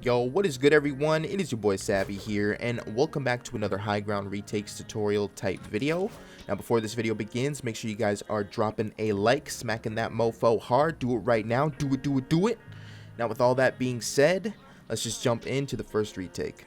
Yo, what is good everyone? It is your boy Savvy here, and welcome back to another Highground Retakes tutorial type video. Now before this video begins, make sure you guys are dropping a like, smacking that mofo hard. Do it right now. Do it. Now with all that being said, let's just jump into the first retake.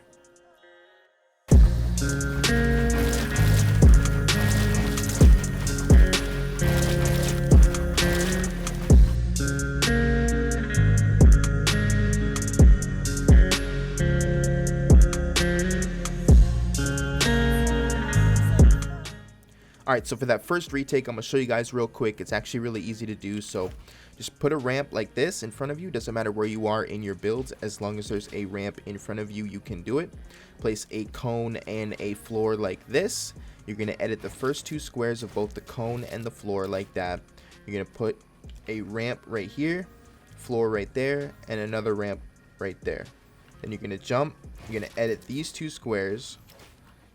Alright, so for that first retake, I'm going to show you guys real quick. It's actually really easy to do, so just put a ramp like this in front of you. Doesn't matter where you are in your builds, as long as there's a ramp in front of you, you can do it. Place a cone and a floor like this. You're going to edit the first two squares of both the cone and the floor like that. You're going to put a ramp right here, floor right there, and another ramp right there. Then you're going to jump. You're going to edit these two squares.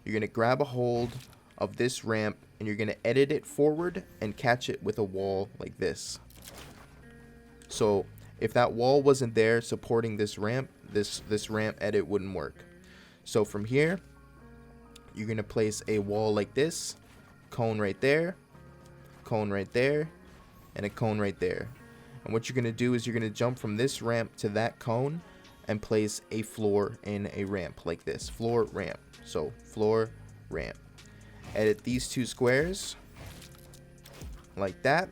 You're going to grab a hold of this ramp, and you're going to edit it forward and catch it with a wall like this. So if that wall wasn't there supporting this ramp, this ramp edit wouldn't work. So from here, you're going to place a wall like this, cone right there, and a cone right there. And what you're going to do is you're going to jump from this ramp to that cone and place a floor and a ramp like this. Floor, ramp. So floor, ramp. Edit these two squares like that.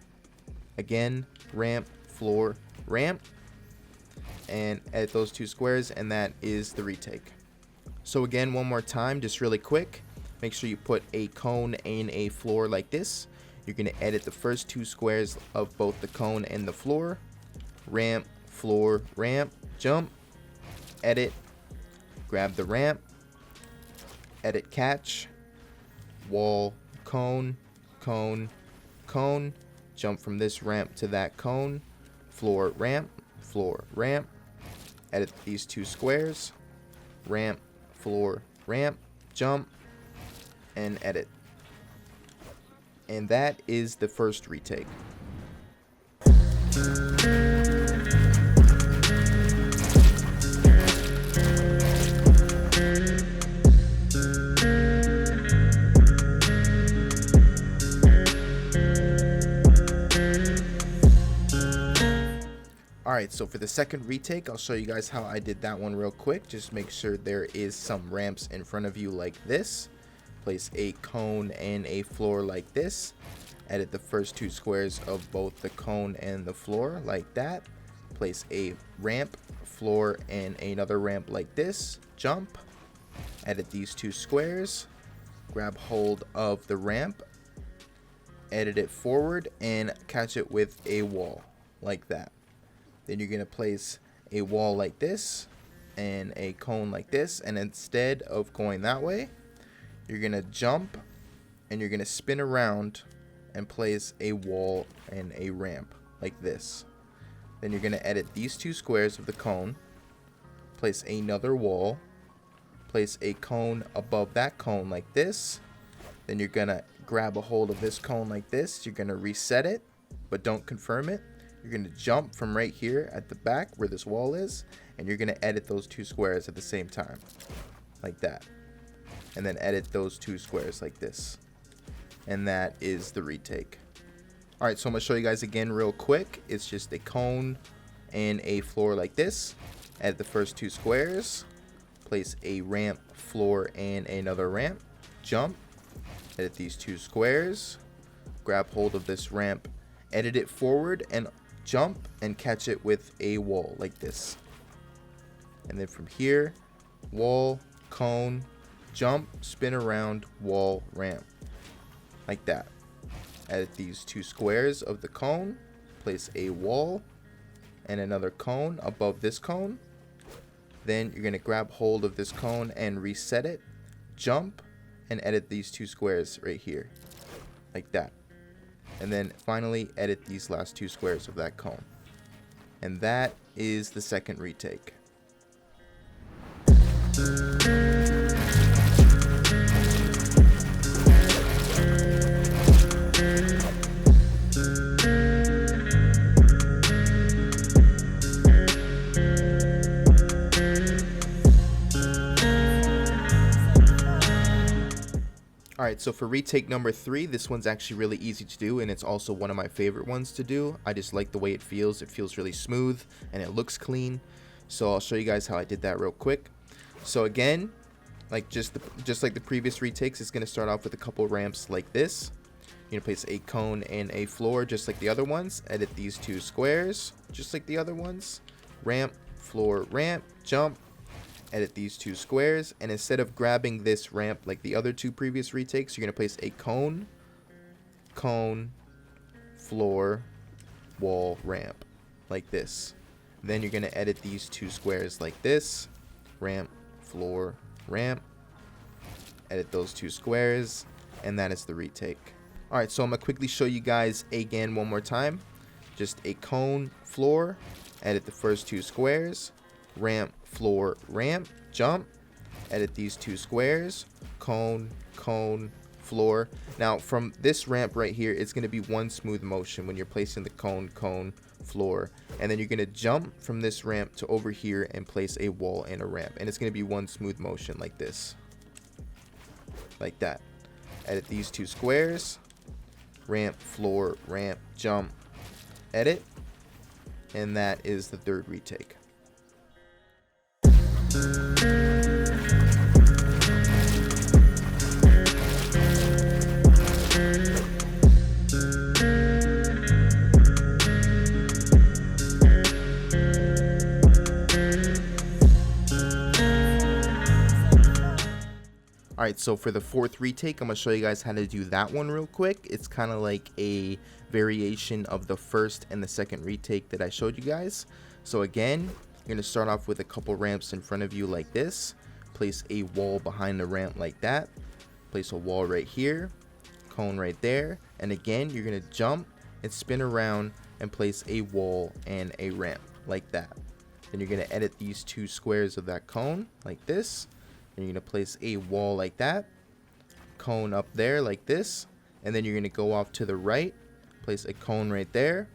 Again, ramp, floor, ramp, and edit those two squares, and that is the retake. So again, one more time, just really quick, make sure you put a cone and a floor like this. You're going to edit the first two squares of both the cone and the floor. Ramp, floor, ramp, jump, edit, grab the ramp, edit, catch, wall, cone, cone, cone, jump from this ramp to that cone, floor, ramp, edit these two squares, ramp, floor, ramp, jump, and edit. And that is the first retake. Alright, so for the second retake, I'll show you guys how I did that one real quick. Just make sure there is some ramps in front of you like this. Place a cone and a floor like this. Edit the first two squares of both the cone and the floor like that. Place a ramp, floor, and another ramp like this. Jump. Edit these two squares. Grab hold of the ramp. Edit it forward and catch it with a wall like that. Then you're going to place a wall like this and a cone like this. And instead of going that way, you're going to jump and you're going to spin around and place a wall and a ramp like this. Then you're going to edit these two squares of the cone. Place another wall. Place a cone above that cone like this. Then you're going to grab a hold of this cone like this. You're going to reset it, but don't confirm it. You're going to jump from right here at the back where this wall is, and you're going to edit those two squares at the same time, like that. And then edit those two squares like this. And that is the retake. Alright, so I'm going to show you guys again real quick. It's just a cone and a floor like this. Edit the first two squares. Place a ramp, floor, and another ramp. Jump. Edit these two squares. Grab hold of this ramp. Edit it forward and jump and catch it with a wall like this. And then from here, wall, cone, jump, spin around, wall, ramp like that. Edit these two squares of the cone, place a wall and another cone above this cone. Then you're going to grab hold of this cone and reset it, jump, and edit these two squares right here like that. And then finally edit these last two squares of that cone. And that is the second retake. Alright, so for retake number 3, this one's actually really easy to do, and it's also one of my favorite ones to do. I just like the way it feels. It feels really smooth, and it looks clean. So I'll show you guys how I did that real quick. So again, like just like the previous retakes, it's going to start off with a couple ramps like this. You're going to place a cone and a floor just like the other ones. Edit these 2 squares just like the other ones. Ramp, floor, ramp, jump. Edit these 2 squares, and instead of grabbing this ramp like the other 2 previous retakes, you're going to place a cone, floor, wall, ramp like this. Then you're going to edit these 2 squares like this. Ramp, floor, ramp. Edit those 2 squares, and that is the retake. Alright, so I'm going to quickly show you guys again one more time. Just a cone, floor. Edit the first 2 squares. Ramp, floor, ramp, jump. Edit these 2 squares. Cone, floor. Now from this ramp right here, it's going to be one smooth motion when you're placing the cone, floor. And then you're going to jump from this ramp to over here and place a wall and a ramp. And it's going to be one smooth motion like this. Like that. Edit these 2 squares. Ramp, floor, ramp, jump. Edit. And that is the 3rd retake. Alright, so for the 4th retake, I'm going to show you guys how to do that one real quick. It's kind of like a variation of the 1st and the 2nd retake that I showed you guys. So again, you're going to start off with a couple ramps in front of you like this. Place a wall behind the ramp like that. Place a wall right here. Cone right there. And again, you're going to jump and spin around and place a wall and a ramp like that. Then you're going to edit these 2 squares of that cone like this. And you're going to place a wall like that. Cone up there like this. And then you're going to go off to the right. Place a cone right there.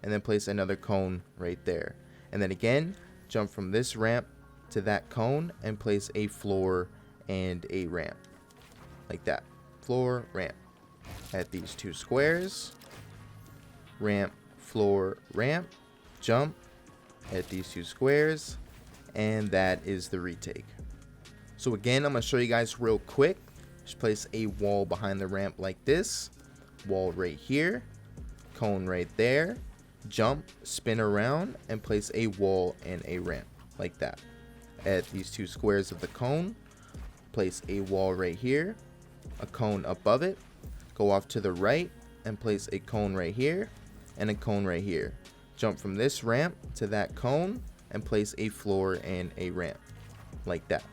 And then place another cone right there. And then again, jump from this ramp to that cone and place a floor and a ramp. Like that. Floor, ramp. At these 2 squares. Ramp, floor, ramp. Jump. At these 2 squares. And that is the retake. So again, I'm going to show you guys real quick. Just place a wall behind the ramp like this. Wall right here. Cone right there. Jump, spin around, and place a wall and a ramp like that. Add these 2 squares of the cone. Place a wall right here. A cone above it. Go off to the right and place a cone right here and a cone right here. Jump from this ramp to that cone and place a floor and a ramp like that.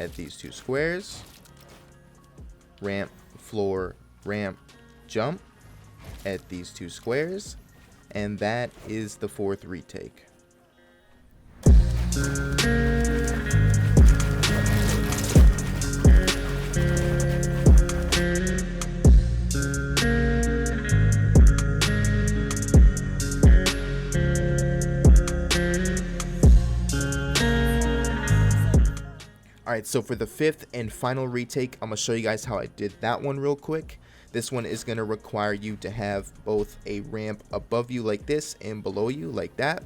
Add these 2 squares. Ramp, floor, ramp, jump. Add these 2 squares. And that is the 4th retake. Alright, so for the 5th and final retake, I'm going to show you guys how I did that one real quick. This one is going to require you to have both a ramp above you like this and below you like that.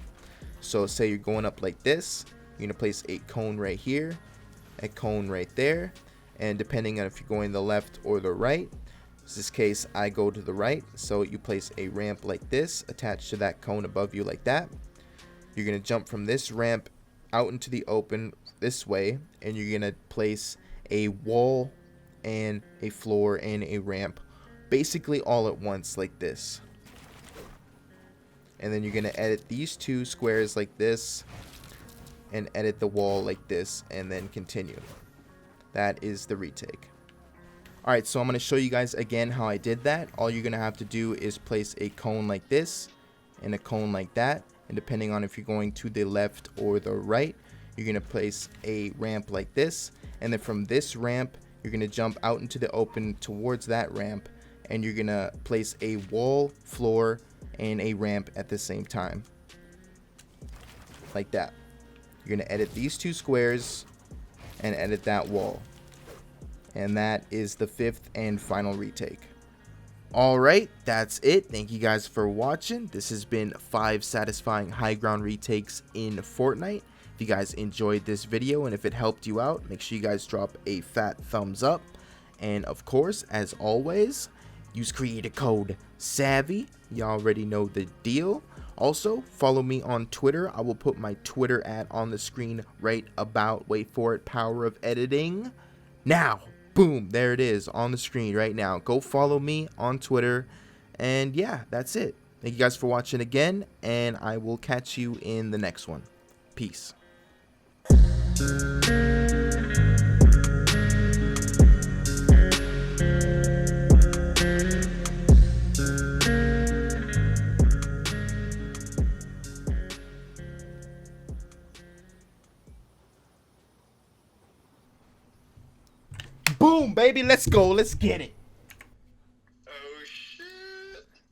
So say you're going up like this, you're going to place a cone right here, a cone right there, and depending on if you're going the left or the right, in this case I go to the right, so you place a ramp like this attached to that cone above you like that. You're going to jump from this ramp out into the open this way, and you're going to place a wall and a floor and a ramp basically all at once like this. And then you're going to edit these 2 squares like this and edit the wall like this and then continue. That is the retake. Alright, so I'm going to show you guys again how I did that. All you're going to have to do is place a cone like this and a cone like that, and depending on if you're going to the left or the right, you're going to place a ramp like this, and then from this ramp you're going to jump out into the open towards that ramp, and you're going to place a wall, floor, and a ramp at the same time like that. You're going to edit these 2 squares and edit that wall, And that is the 5th and final retake. Alright, that's it. Thank you guys for watching. This has been 5 satisfying high ground retakes in Fortnite. If you guys enjoyed this video and if it helped you out, make sure you guys drop a fat thumbs up. And of course, as always, use creator code SAVY. You already know the deal. Also, follow me on Twitter. I will put my Twitter ad on the screen right about, wait for it, power of editing. Now, boom, there it is on the screen right now. Go follow me on Twitter. And yeah, that's it. Thank you guys for watching again, and I will catch you in the next one. Peace. Boom, baby, let's go. Let's get it.